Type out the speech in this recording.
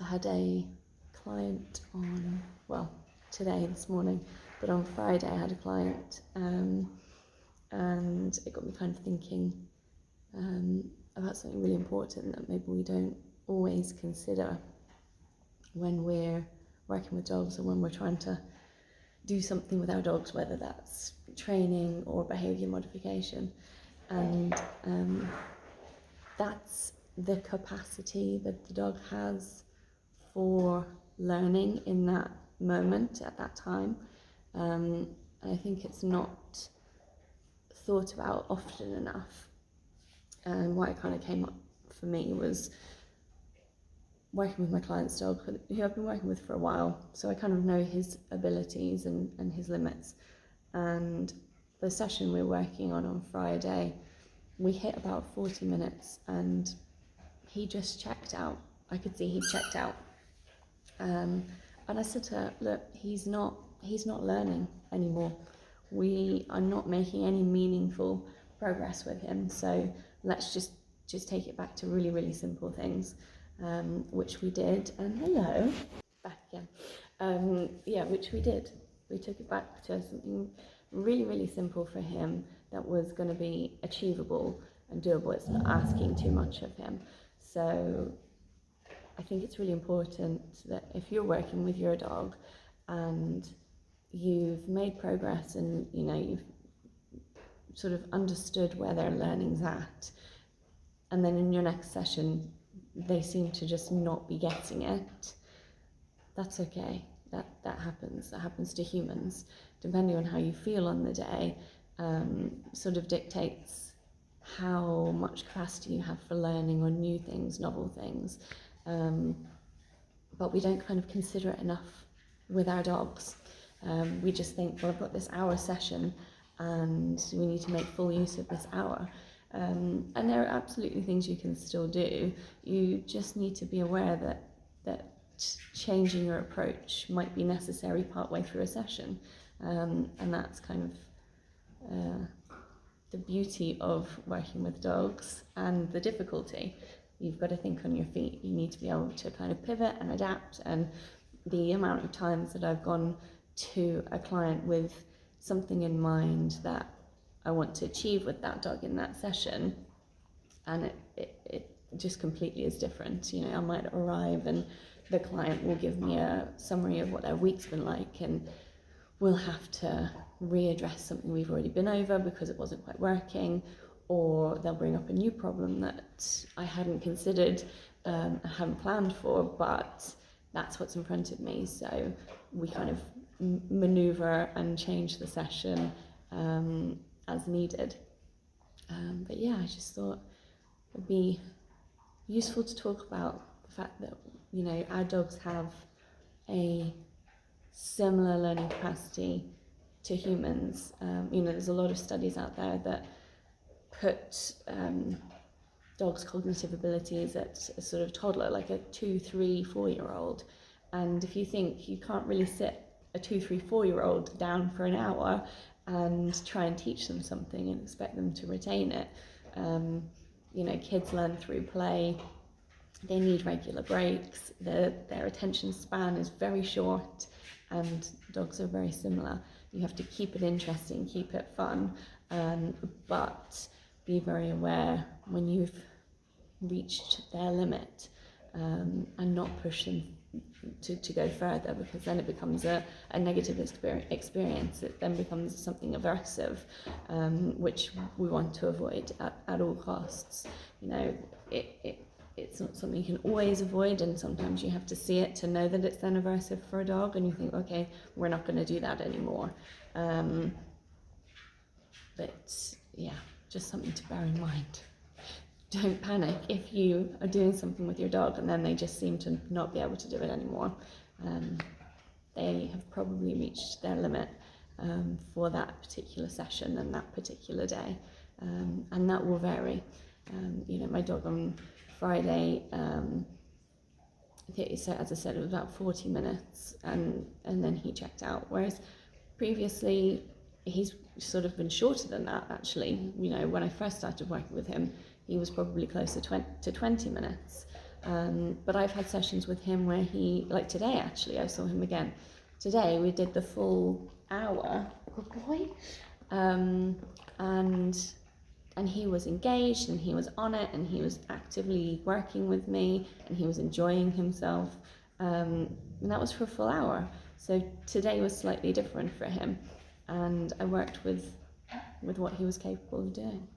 had a client on, well, today, this morning, but on Friday I had a client, and it got me kind of thinking about something really important that maybe we don't always consider when we're working with dogs or when we're trying to do something with our dogs, whether that's training or behaviour modification. And that's the capacity that the dog has for learning in that moment, at that time. I think it's not thought about often enough. And why it kind of came up for me was working with my client's dog, who I've been working with for a while, so I kind of know his abilities and his limits. And the session we were working on Friday, we hit about 40 minutes and he just checked out. I could see he checked out. And I said to her, look, he's not learning anymore. We are not making any meaningful progress with him, so let's just take it back to really, really simple things, which we did. And hello, back again. Which we did. We took it back to something really, really simple for him that was going to be achievable and doable. It's not asking too much of him. So I think it's really important that if you're working with your dog and you've made progress and you've sort of understood where their learning's at, and then in your next session they seem to just not be getting it, that's okay. That happens to humans. Depending on how you feel on the day, sort of dictates how much capacity you have for learning on new things, novel things. But we don't kind of consider it enough with our dogs. We just think, well, I've got this hour session and we need to make full use of this hour. And there are absolutely things you can still do. You just need to be aware that changing your approach might be necessary partway through a session. And that's kind of the beauty of working with dogs and the difficulty. You've got to think on your feet. You need to be able to kind of pivot and adapt. And the amount of times that I've gone to a client with something in mind that I want to achieve with that dog in that session, and it just completely is different. I might arrive and the client will give me a summary of what their week's been like, and we'll have to readdress something we've already been over because it wasn't quite working, or they'll bring up a new problem that I hadn't considered, I hadn't planned for, but that's what's in front of me. So we kind of maneuver and change the session as needed. But yeah, I just thought it'd be useful to talk about the fact that our dogs have a similar learning capacity to humans. There's a lot of studies out there that put dogs' cognitive abilities at a sort of toddler, like a 2, 3, 4-year-old. And if you think you can't really sit a 2, 3, 4-year-old down for an hour and try and teach them something and expect them to retain it. Kids learn through play. They need regular breaks. Their attention span is very short, and dogs are very similar. You have to keep it interesting, keep it fun, but be very aware when you've reached their limit, and not push them to go further, because then it becomes a negative experience. It then becomes something aversive, which we want to avoid at all costs. It's not something you can always avoid, and sometimes you have to see it to know that it's then aversive for a dog, and you think, okay, we're not going to do that anymore. But yeah, just something to bear in mind. Don't panic if you are doing something with your dog and then they just seem to not be able to do it anymore. They have probably reached their limit for that particular session and that particular day, and that will vary. My dog on Friday, as I said, it was about 40 minutes and then he checked out, whereas previously he's sort of been shorter than that, actually. When I first started working with him, he was probably closer to 20 minutes. But I've had sessions with him where he, like today actually, I saw him again. Today we did the full hour, good boy, and he was engaged and he was on it and he was actively working with me and he was enjoying himself, and that was for a full hour. So today was slightly different for him, and I worked with what he was capable of doing.